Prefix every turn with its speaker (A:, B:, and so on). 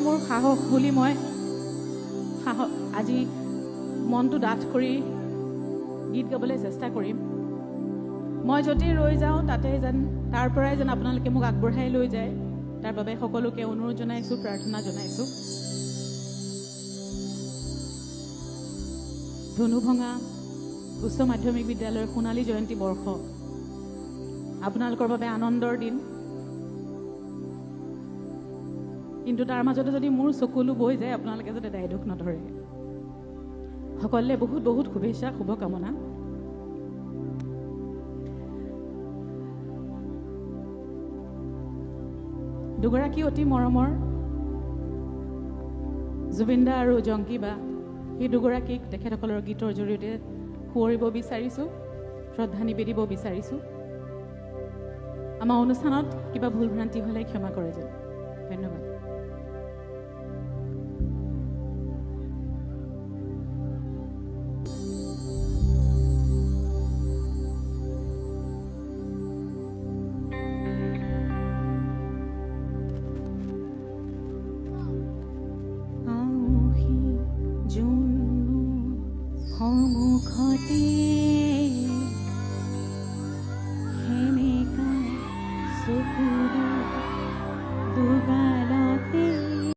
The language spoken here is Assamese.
A: মোৰ সাহস বুলি মই আজি মনটো ডাঠ কৰি গীত গাবলৈ চেষ্টা কৰিম। মই যদি ৰৈ যাওঁ তাতে যেন তাৰ পৰাই যেন আপোনালোকে মোক আগবঢ়াই লৈ যায়, তাৰ বাবে সকলোকে অনুৰোধ জনাইছোঁ, প্ৰাৰ্থনা জনাইছোঁ। ধনুভঙা উচ্চ মাধ্যমিক বিদ্যালয়ৰ সোণালী জয়ন্তী বৰ্ষ আপোনালোকৰ বাবে আনন্দৰ দিন, কিন্তু তাৰ মাজতে যদি মোৰ চকুলো বৈ যায় আপোনালোকে যাতে দায় দুখ নধৰে। সকলোলে বহুত বহুত শুভেচ্ছা, শুভকামনা। দুগৰাকী অতি মৰমৰ জুবিনদা আৰু জংকী বা, সেই দুগৰাকীক তেখেতসকলৰ গীতৰ জৰিয়তে সোঁৱৰিব বিচাৰিছোঁ, শ্ৰদ্ধা নিবেদিব বিচাৰিছোঁ। আমাৰ অনুষ্ঠানত কিবা ভুল ভ্ৰান্তি হ'লে ক্ষমা কৰে যেন। ধন্যবাদ।